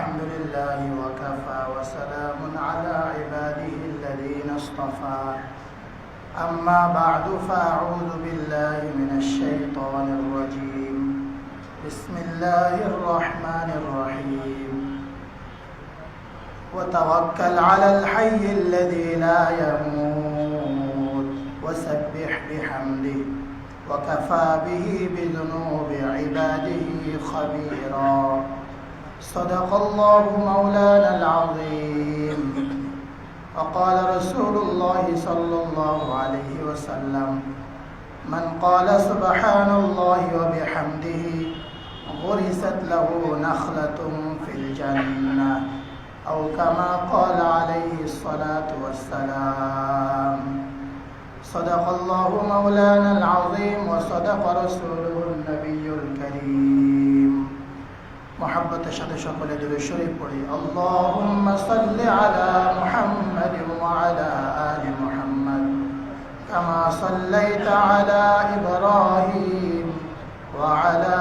الحمد لله وكفى وسلام على عباده الذين اصطفى أما بعد فأعوذ بالله من الشيطان الرجيم بسم الله الرحمن الرحيم وتوكل على الحي الذي لا يموت وسبح بحمده وكفى به بذنوب عباده خبيرا صدق الله مولانا العظيم وقال رسول الله صلى الله عليه وسلم من قال سبحان الله وبحمده غرست له نخلة في الجنة أو كما قال عليه الصلاة والسلام صدق الله مولانا العظيم وصدق رسوله النبي الكريم محبة شهد شكل دل الشريف قولي اللهم صل على محمد وعلى آل محمد كما صليت على إبراهيم وعلى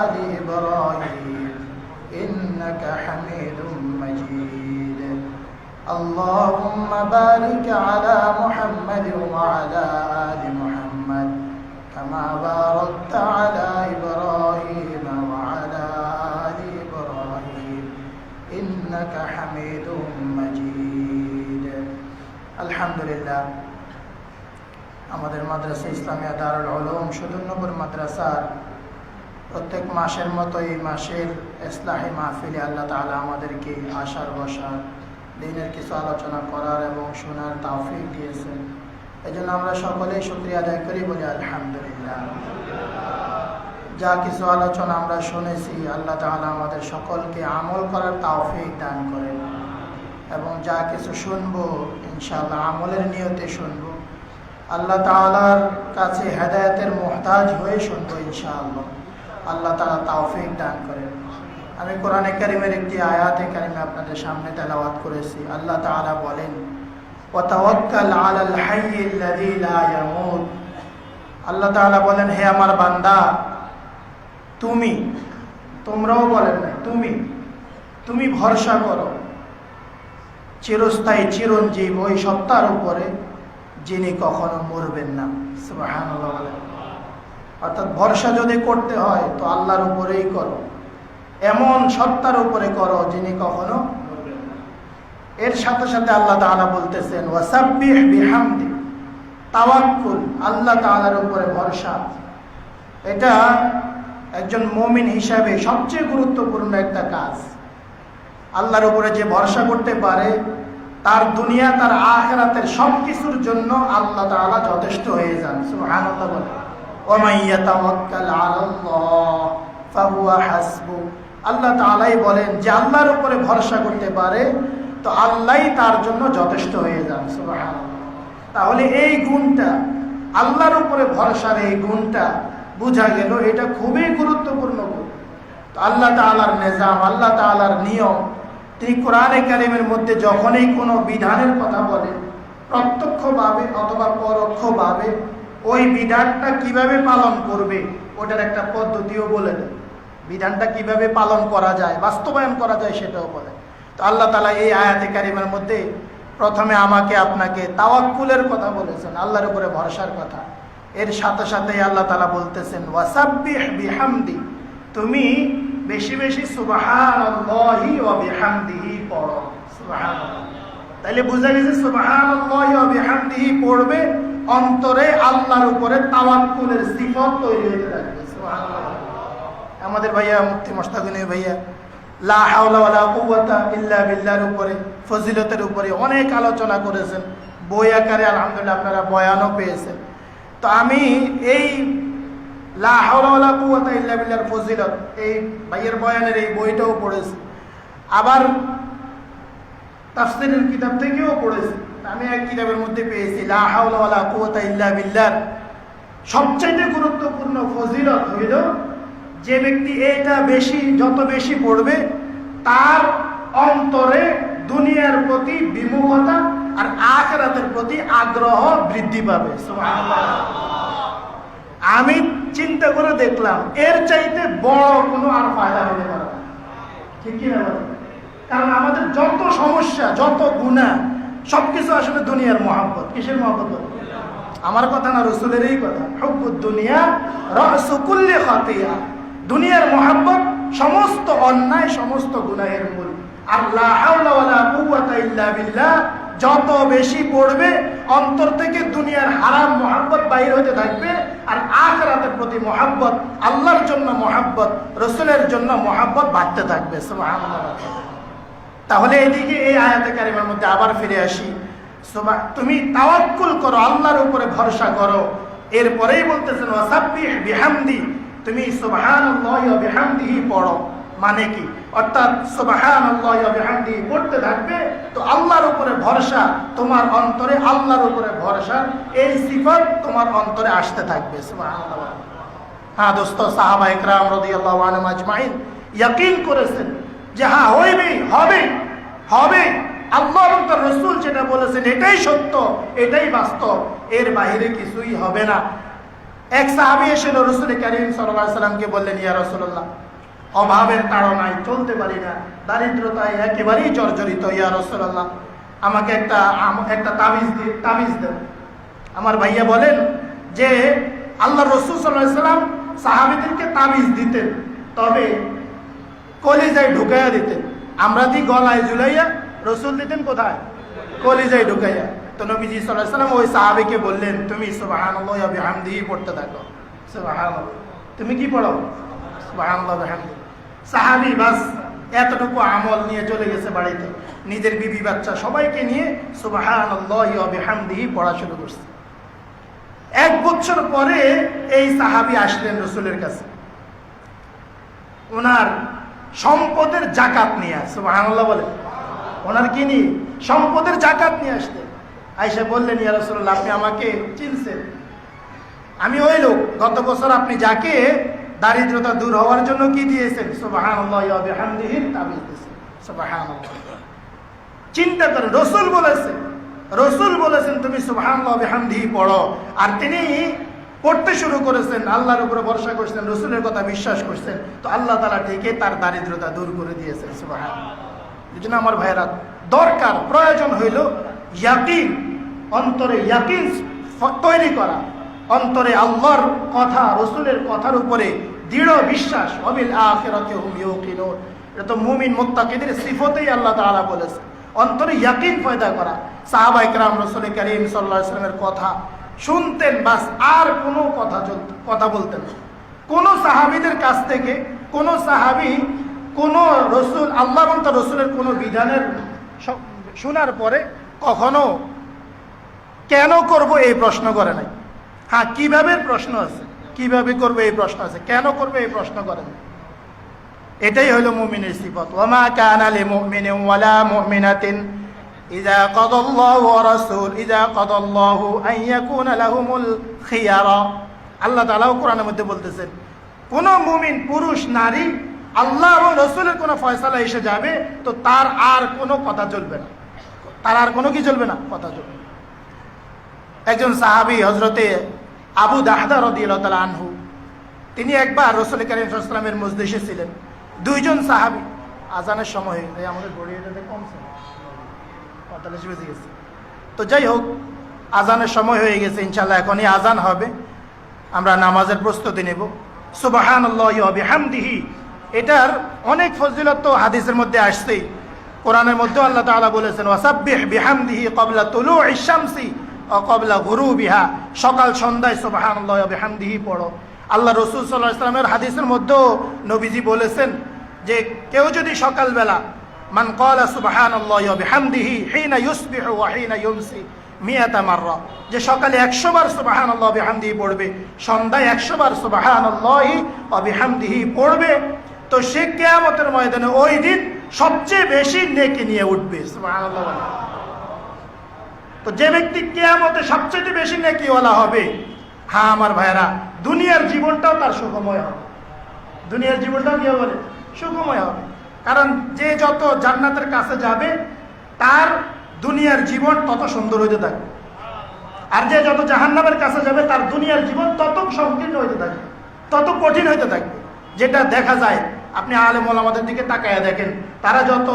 آل إبراهيم إنك حميد مجيد اللهم بارك على محمد وعلى آل محمد كما باركت على إبراهيم وعلى آل إبراهيم إنك حميد مجيد الحمد لله আমাদের মাদ্রাসা ইসলামিয়া দারুল উলুম সুদুন্নপুর মাদ্রাসার প্রত্যেক মাসের মতো এই মাসের ইসলাহি মাহফিলে আল্লাহ তাআলা আমাদেরকে আসার বসার দিনের কিছু আলোচনা করার এবং শোনার তৌফিক দিয়েছেন। এজন্য আমরা সকলেই শুকরিয়া আদায় করি, বলি আলহামদুলিল্লাহ। যা কিছু আলোচনা আমরা শুনেছি আল্লাহ তাআলা আমাদের সকলকে আমল করার তৌফিক দান করেন এবং যা কিছু শুনবো ইনশাআল্লাহ আমলের নিয়তে শুনবো, আল্লাহ তাআলার কাছে হেদায়েতের মুহতাজ হয়ে শুনবো ইনশাআল্লাহ। আল্লাহ তাআলা তৌফিক দান করেন। আমি কোরআনে কারীমের একটি আয়াতে কারিমা আপনাদের সামনে তেলাওয়াত করেছি। আল্লাহ তাআলা বলেন ওয়াতাওয়াক্কাল আলাল হাইয়্যিল্লাযী লা ইয়ামুত। আল্লাহ তাআলা বলেন, হে আমার বান্দা তোমরাও বলেন না, তুমি ভরসা করো চিরস্থায়ী চিরঞ্জীব ওই সত্তার উপরে যিনি কখনো মরবেন না। সুবহানাল্লাহ বলেন। অর্থাৎ ভরসা যদি করতে হয় তো আল্লাহর উপরেই করো, এমন সত্তার উপরে করো যিনি কখনো মরবেন না। এর সাথে সাথে আল্লাহ তাআলা বলতেছেন ওয়াসাব্বিহ বিহামদি। তাওয়াক্কুল, আল্লাহ তাআলার উপরে ভরসা, এটা একজন মুমিন হিসাবে সবচেয়ে গুরুত্বপূর্ণ একটা কাজ। আল্লাহর উপরে যে ভরসা করতে পারে তার দুনিয়া তার আখিরাতের সবকিছুর জন্য আল্লাহ তাআলা যথেষ্ট হয়ে যান। সুবহানাল্লাহ বলেন ওয়া মান ইয়াতাওয়াক্কাল আলাল্লাহ ফাহুয়া হাসবু। আল্লাহ তাআলাই বলেন যে আল্লাহর উপরে ভরসা করতে পারে তো আল্লাহই তার জন্য যথেষ্ট হয়ে যান। সুবহানাল্লাহ। তাহলে এই গুণটা, আল্লাহর উপরে ভরসার এই গুণটা বোঝা গেল, এটা খুবই গুরুত্বপূর্ণ গুণ। তো আল্লাহ তাআলার নিজাম, আল্লাহ তাআলার নিয়ম, তিনি কোরআনে কারীমের মধ্যে যখনই কোনো বিধানের কথা বলেন প্রত্যক্ষভাবে অথবা পরোক্ষভাবে ওই বিধানটা কিভাবে পালন করবে ওটার একটা পদ্ধতিও বলে দেন। বিধানটা কিভাবে পালন করা যায়, বাস্তবায়ন করা যায় সেটাও বলে। তো আল্লাহ তাআলা এই আয়াতে কারিমার মধ্যে প্রথমে আমাকে আপনাকে তাওয়াক্কুলের কথা বলেছেন, আল্লাহর উপরে ভরসার কথা। এর সাথে সাথে আল্লাহ তাআলা বলতেছেন ওয়াসাব্বিহ বিহামদি, তুমি বেশি বেশি সুবহানাল্লাহি ওয়া বিহামদিহি পড়ো। সুবহানাল্লাহ। তাইলে বুঝা গেছে সুবহানাল্লাহি ওয়া বিহামদিহি পড়বে, অন্তরে আল্লাহর উপরে তাওয়াক্কুলের সিফত তৈরি হতে থাকবে। সুবহানাল্লাহ। আমাদের ভাইয়া মুফতি মোশতাকুনি ভাইয়া লা হাওলা ওয়ালা কুওয়াতা ইল্লা বিল্লাহর উপরে, ফজিলতের উপরে অনেক আলোচনা করেছেন, বই আকারে আলহামদুলিল্লাহ আপনারা বয়ানও পেয়েছেন। তো আমি এই লা হাওলা ওয়ালা কুওয়াতা ইল্লা বিল্লাহর ফজিলত এই ভাইয়ের বয়ানের এই বইটাও পড়েছি, আবার তাফসীরের কিতাব থেকেও পড়েছি। আমি এক কিতাবের মধ্যে পেয়েছি লা হাওলা ওয়ালা কুওয়াতা ইল্লা বিল্লাহ সবচেয়ে গুরুত্বপূর্ণ ফজিলত হইল যে ব্যক্তি এটা যত বেশি পড়বে তার অন্তরে দুনিয়ার প্রতি বিমুখতা আর আখিরাতের প্রতি আগ্রহ বৃদ্ধি পাবে। সুবহানাল্লাহ। আমি চিন্তা করে দেখলাম এর চাইতে বড় কোনো আর ফায়দা হতে পারে না, ঠিক কি না? কারণ আমাদের যত সমস্যা, যত গুনাহ, সবকিছু আসলে দুনিয়ার মহব্বত। কিসের মহব্বত? আমার কথা না, রসুলেরই কথা। হুব্বুদ দুনিয়া রাসু কুল্লি খাতিয়া। দুনিয়ার মহব্বত সমস্ত অন্যায়, সমস্ত গুনাহের মূল। আর লা হাওলা ওয়ালা কুওয়াতা ইল্লা বিল্লাহ যত বেশি পড়বে, অন্তর থেকে দুনিয়ার হারাম মহব্বত বাইর হতে থাকবে, আর আখিরাতের প্রতি মহব্বত, আল্লাহর জন্য মহব্বত, রসুলের জন্য মহব্বত বাড়তে থাকবে। সুবহানাল্লাহ। তাহলে এদিকে এই আয়াতে কারিমার মধ্যে আবার ফিরে আসি। তুমি তাওয়াক্কুল করো, আল্লাহর উপরে ভরসা করো। এরপরেই বলতেছেন ওয়াসাব্বিহ বিহামদি, তুমি সুবহানাল্লাহি ওয়া বিহামদিহি পড়ো। মানে কি? অর্থাৎ সুবহানাল্লাহি ওয়া বিহামদিহি পড়তে থাকবে, তো আল্লাহর উপরে ভরসা তোমার অন্তরে, আল্লাহর উপরে ভরসা এই সিফাত তোমার অন্তরে আসতে থাকবে। সুবহানাল্লাহ। হ্যাঁ দোস্ত, সাহাবা ইকরাম রাদিয়াল্লাহু আনহুম আজমাইন ইয়াকিন করেছেন যে হ্যাঁ হইবে, হবে হবে। আল্লাহ এবং তার রাসূল যেটা বলেছেন এটাই সত্য, এটাই বাস্তব, এর বাইরে কিছুই হবে না। এক সাহাবী এসে রাসূল কারীম সাল্লাল্লাহু আলাইহি সাল্লামকে বললেন, ইয়া রাসূলুল্লাহ, অভাবের তাড়নায় চলতে পারি না, দারিদ্রতায় একেবারেই জর্জরিত, ইয়া রাসূলুল্লাহ, আমাকে একটা তাবিজ দেন। আমার ভাইয়া বলেন যে আল্লাহ রাসূল সাল্লাল্লাহু আলাইহি সাল্লাম সাহাবীদেরকে তাবিজ দিতেন, তবে কলিজায় ঢুকাইয়া দিতেন। আমরা দি গলায় ঝুলাইয়া, রসুল দিতেন কোথায়? কলিজায় ঢুকাইয়া। তো নবীজি সাল্লাল্লাহু আলাইহি সাল্লাম ওই সাহাবীকে বললেন, তুমি সুবহানাল্লাহি ওয়া বিহামদিহি পড়তে থাকো। সুবহানাল্লাহ। তুমি কি পড়ো? সুবহানাল্লাহি ওয়া বিহামদিহি। সাহাবী বাস এতটুকু আমল নিয়ে চলে গেছে বাড়িতে, নিজের বিবি বাচ্চা সবাইকে নিয়ে সুবহানাল্লাহি ওয়া বিহামদিহি পড়া শুরু করছে। 1 বছর পরে এই সাহাবী আসলেন রসুলের কাছে, ওনার সম্পদের যাকাত নিয়ে। সুবহানাল্লাহ বলে। ওনার কি নিয়ে? সম্পদের যাকাত নিয়ে আসলেন। আয়েশা বললেন, ইয়া রাসূলুল্লাহ, আপনি আমাকে চিনছেন? আমি ওই লোক, গত বছর আপনি যাকে দারিদ্রতা দূর হওয়ার জন্য কি দিয়েছেন? সুবহানাল্লাহি ওয়া বিহামদিহি তাবিজ দিয়েছেন। সুবহানাল্লাহ। চিন্তা করেন, রসুল বলেছেন তুমি সুবহানাল্লাহি ওয়া বিহামদিহি পড়ো, আর তিনি পড়তে শুরু করেছেন, আল্লাহর উপরে ভরসা করছেন, রসুলের কথা বিশ্বাস করছেন, তো আল্লাহ তাআলা ঠিকই তার দারিদ্রতা দূর করে দিয়েছেন। সুবহানাল্লাহ। এই জন্য আমার ভাইয়েরা, দরকার, প্রয়োজন হইল ইয়াকিন, অন্তরে ইয়াকিন তৈরি করা, অন্তরে আল্লাহর কথা, রসুলের কথার উপরে দৃঢ় বিশ্বাস। ওয়াবিল আখিরাতি হুম ইউকিনুন, এটা তো মুমিন মুত্তাকিদের সিফতেই আল্লাহ তাআলা বলেছেন, অন্তরে ইয়াকিন পয়দা করা। সাহাবা ইকরাম রাসূল কারীম সাল্লাল্লাহু আলাইহি ওয়াসাল্লামের কথা শুনতেন, বাস আর কোনো কথা বলতেন না। কোন সাহাবীদের কাছ থেকে কোন সাহাবী কোন রসুল, আল্লাহ এবং তার রসুলের কোন বিধানের শোনার পরে কখনো কেন করব এই প্রশ্ন করে নাই। হ্যাঁ, কিভাবে প্রশ্ন আছে, কিভাবে করবে এই প্রশ্ন আছে, কেন করবে এই প্রশ্ন করেন। এটাই হলো মুমিনের সিফাত। ওয়ামা কানা লিমুমিনিন ওয়ালা মুমিনাতিন ইযা কাদাল্লাহু ওয়া রাসূল ইযা কাদাল্লাহু আন ইয়াকুনা লাহুমুল খিয়ারা। আল্লাহ তাআলা কোরআনের মধ্যে বলতেছেন, কোন মুমিন পুরুষ নারী আল্লাহ এবং রাসূলের কোন ফয়সালা এসে যাবে, তো তার আর কোনো কথা চলবে না, তার আর কোনো কি চলবে না, কথা চলবে না। একজন সাহাবী হযরতে আবু দাহদা রাদিয়াল্লাহু তাআলা আনহু, তিনি একবার রাসূল কারীম সাল্লাল্লাহু আলাইহি ওয়াসাল্লামের মজলিসে ছিলেন। দুইজন সাহাবী, আজানের সময় আমাদের ঘড়িতে কমছে 45 বেজে গেছে, তো যাই হোক, আজানের সময় হয়ে গেছে, ইনশাআল্লাহ এখনই আজান হবে, আমরা নামাজের প্রস্তুতি নেব। সুবহানাল্লাহি ওয়া বিহামদিহি, এটার অনেক ফজিলত তো হাদিসের মধ্যে আসছে, কোরআনের মধ্যে আল্লাহ তাআলা বলেছেন, ওয়াসাব্বিহ বিহামদিহি ক্বাবলা তুলুইশ শামসি ওয়া ক্বাবলা গুরুবিহা, সকাল সন্ধ্যায় সুবহানাল্লাহি ওয়া বিহামদিহি পড়ো। আল্লাহ রাসূল সাল্লাল্লাহু আলাইহি ওয়াসাল্লামের হাদিসের মধ্যেও নবীজি বলেছেন যে কেউ যদি সকালবেলা মান ক্বালা সুবহানাল্লাহি ওয়া বিহামদিহি হিনা ইউসবিহু ওয়া হিনা ইউমসি মিয়াতা মাররা, যে সকালে 100 বার সুবহানাল্লাহি ওয়া বিহামদিহি পড়বে, সন্ধ্যায় 100 বার সুবহানাল্লাহি ওয়া বিহামদিহি পড়বে, তো সে কিয়ামতের ময়দানে ওই দিন সবচেয়ে বেশি নেকি নিয়ে উঠবে। সুবহানাল্লাহ। তো যে ব্যক্তি কিয়ামতে সবচেয়ে বেশি নেকিওয়ালা হবে, হ্যাঁ আমার ভাইরা, দুনিয়ার জীবনটাও তার সুখময় হবে, দুনিয়ার জীবনটাও কি হবে? সুখময় হবে। কারণ যে যত জান্নাতের কাছে যাবে, তার দুনিয়ার জীবন তত সুন্দর হইতে থাকবে, আর যে যত জাহান্নামের কাছে যাবে, তার দুনিয়ার জীবন তত সংকীর্ণ হইতে থাকবে, তত কঠিন হইতে থাকবে। যেটা দেখা যায় আপনি আলেম ওলামাদের দিকে তাকায়া দেখেন, তারা যত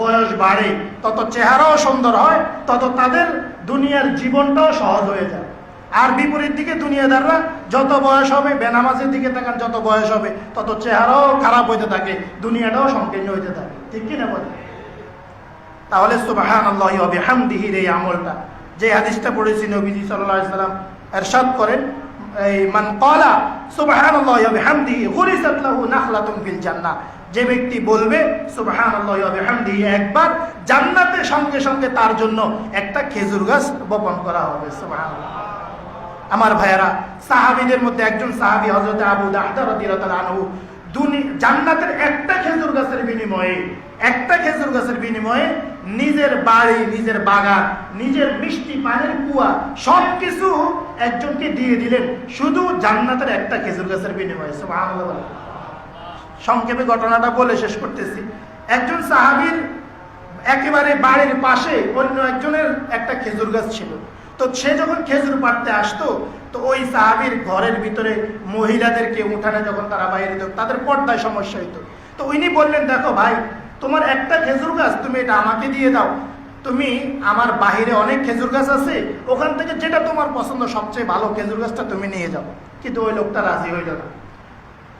বয়স বাড়ে তত চেহারাও সুন্দর হয়, তত তাদের দুনিয়ার জীবনটাও সহজ হয়ে যায়। আর বিপরীত দিকে দুনিয়াদাররা যত বয়স হবে, বেনামাজের দিকে তাকান, যত বয়স হবে তত চেহারাও খারাপ হইতে থাকে, দুনিয়াটাও সংকীর্ণ হইতে থাকে। ঠিক কিনা বলে? তাহলে সুবহানাল্লাহি ওয়া বিহামদিহির এই আমলটা, যে হাদিসটা পড়েছি নবীজি সাল্লাল্লাহু আলাইহি সাল্লাম ইরশাদ করেন, এই মান ক্বালা সুবহানাল্লাহি ওয়া বিহামদিহি গুরিসাত লাহু নাখলাতুন ফিল জান্নাহ, যে ব্যক্তি বলবে সুবহানাল্লাহি ওয়া বিহামদিহি একবার, জান্নাতে সঙ্গে সঙ্গে তার জন্য একটা খেজুর গাছ বপন করা হবে। সুবহানাল্লাহ। আমার ভাইয়েরা, সাহাবীদের মধ্যে একজন সাহাবী হযরত আবু দাহদা রাদিয়াল্লাহু তাআলা আনহু জান্নাতের একটা খেজুর গাছের বিনিময়ে নিজের বাড়ি, নিজের বাগান, নিজের মিষ্টি পানির কুয়া সবকিছু একজনকে দিয়ে দিলেন, শুধু জান্নাতের একটা খেজুর গাছের বিনিময়ে। সুবহানাল্লাহ। সংক্ষেপে ঘটনাটা বলে শেষ করতেছি। একজন সাহাবীর একেবারে বাড়ির পাশে অন্য একজনের একটা খেজুর গাছ ছিল। তো সে যখন খেজুর পাড়তে আসতো, তো ওই সাহাবীর ঘরের ভিতরে মহিলাদেরকে উঠানে যখন তারা বাইরে যেত, তাদের পর্দায় সমস্যা হইতো। তো উনি বললেন, দেখো ভাই, তোমার একটা খেজুর গাছ, তুমি এটা আমাকে দিয়ে দাও। তুমি আমার বাহিরে অনেক খেজুর গাছ আছে, ওখান থেকে যেটা তোমার পছন্দ সবচেয়ে ভালো খেজুর গাছটা তুমি নিয়ে যাও। কিন্তু ওই লোকটা রাজি হইল না।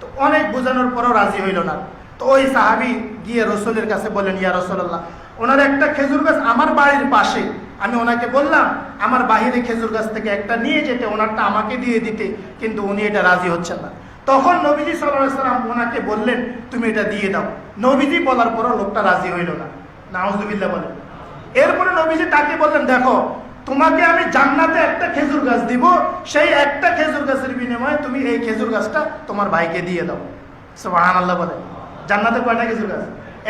তো অনেক বোঝানোর পরেও রাজি হইল না। তো ওই সাহাবী গিয়ে রসুলের কাছে বললেন, ইয়া রাসূলুল্লাহ, ওনার একটা খেজুর গাছ আমার বাড়ির পাশে, আমি ওনাকে বললাম আমার বাহিরে খেজুর গাছ থেকে একটা নিয়ে যেতে, ওনারটা আমাকে দিয়ে দিতে, কিন্তু উনি এটা রাজি হচ্ছেন না। তখন নবীজি সাল্লাল্লাহু আলাইহি সাল্লাম ওনাকে বললেন, তুমি এটা দিয়ে দাও। নবীজি বলার পরও লোকটা রাজি হইল না। নাউজুবিল্লাহ বলেন। এরপরে নবীজি তাকে বললেন, দেখো, তোমাকে আমি জান্নাতে একটা খেজুর গাছ দিব, সেই একটা খেজুর গাছের বিনিময়ে তুমি এই খেজুর গাছটা তোমার ভাইকে দিয়ে দাও। সুবহানাল্লাহ বলেন। জান্নাতে কয়টা খেজুর গাছ?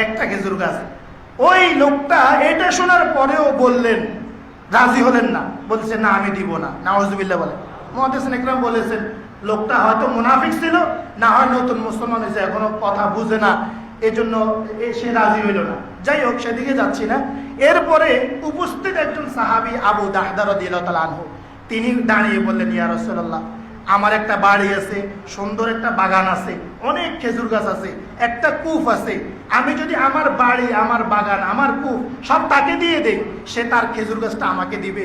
একটা খেজুর গাছ। ওই লোকটা এটা শোনার পরেও বললেন, রাজি হলেন না, বলছেন না আমি দিব না। নাউজুবিল্লাহ বলেন। মুহাদ্দিসিন ইকরাম বলেছেন, লোকটা হয়তো মুনাফিক ছিল, না হয় নতুন মুসলমান হয়েছে, এখনো কথা বুঝে না, এজন্য সে রাজি হইল না। যাই হোক, সেদিকে যাচ্ছি না। এরপরে উপস্থিত একজন সাহাবী আবু দাহদা রাদিয়াল্লাহু তাআলা আনহু, তিনি দাঁড়িয়ে বললেন, ইয়া রাসূলুল্লাহ, আমার একটা বাড়ি আছে, সুন্দর একটা বাগান আছে, অনেক খেজুর গাছ আছে, একটা কূপ আছে, আমি যদি আমার বাড়ি, আমার বাগান, আমার কূপ সব তাকে দিয়ে দেই, সে তার খেজুর গাছটা আমাকে দিবে?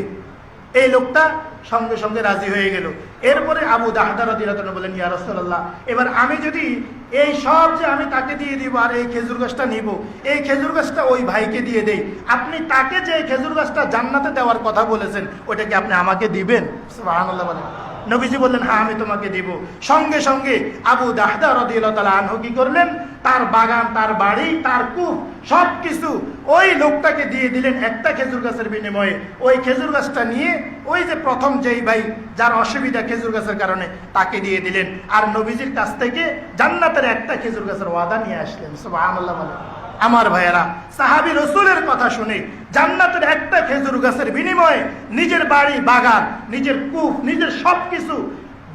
এই লোকটা সঙ্গে সঙ্গে রাজি হয়ে গেল। এরপরে আবু দাহদা রাদিয়াল্লাহু তাআলা বলেন, ইয়া রাসূলুল্লাহ, এবার আমি যদি এই সব যে আমি তাকে দিয়ে দিব আর এই খেজুর গাছটা নিব, এই খেজুর গাছটা ওই ভাইকে দিয়ে দেই, আপনি তাকে যে খেজুর গাছটা জান্নাতে দেওয়ার কথা বলেছেন, ওটাকে আপনি আমাকে দিবেন? সুবহানাল্লাহ বলেন। নবীজি বললেন, হ্যাঁ আমি তোমাকে দিব। সঙ্গে সঙ্গে আবু দাহদা রাদিয়াল্লাহু তাআলা আনহু কি করলেন, তার বাগান, তার বাড়ি, তার কূপ সবকিছু ওই লোকটাকে দিয়ে দিলেন একটা খেজুর গাছের বিনিময়ে। ওই খেজুর গাছটা নিয়ে ওই যে প্রথম যেই ভাই যার অসুবিধা খেজুর গাছের কারণে, তাকে দিয়ে দিলেন। আর নবীজির কাছ থেকে জান্নাতের একটা খেজুর গাছের ওয়াদা নিয়ে আসলেন। সুবহানাল্লাহ বলেন। আমার ভাইয়েরা, সাহাবী রসুলের কথা শুনে জান্নাতের একটা খেজুর গাছের বিনিময়ে নিজের বাড়ি, বাগান, নিজের কূপ, নিজের সবকিছু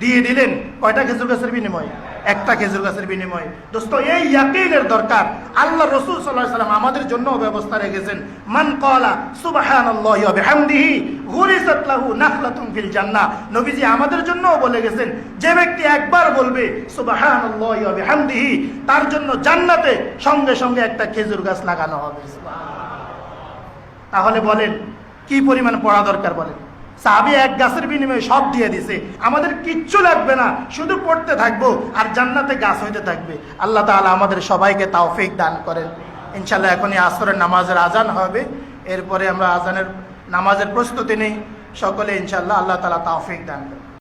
দিয়ে দিলেন। কয়টা খেজুর গাছের বিনিময়ে? একটা খেজুর গাছের বিনিময়ে। দোস্ত, এই ইয়াকিনের দরকার। আল্লাহ রাসূল সাল্লাল্লাহু আলাইহি ওয়াসাল্লাম আমাদের জন্য ব্যবস্থা রেখেছেন, মান ক্বালা সুবহানাল্লাহি ওয়া বিহামদিহি গুরিসাত লাহু নাখলাতুন ফিল জান্নাহ। নবীজি আমাদের জন্যও বলে গেছেন, যে ব্যক্তি একবার বলবে সুবহানাল্লাহি ওয়া বিহামদিহি, তার জন্য জান্নাতে সঙ্গে সঙ্গে একটা খেজুর গাছ লাগানো হবে। তাহলে বলেন কি পরিমাণ পড়া দরকার? বলেন, সাহাবী এক গাছের বিনিময়ে সব দিয়ে দিছে, আমাদের কিচ্ছু লাগবে না, শুধু পড়তে থাকবো আর জান্নাতে গাছ হইতে থাকবে। আল্লাহ তাআলা আমাদের সবাইকে তৌফিক দান করেন। ইনশাআল্লাহ এখনই আসরের নামাজের আজান হবে, এরপরে আমরা নামাজের প্রস্তুতি নেই সকলে ইনশাআল্লাহ। আল্লাহ তাআলা তৌফিক দান করেন।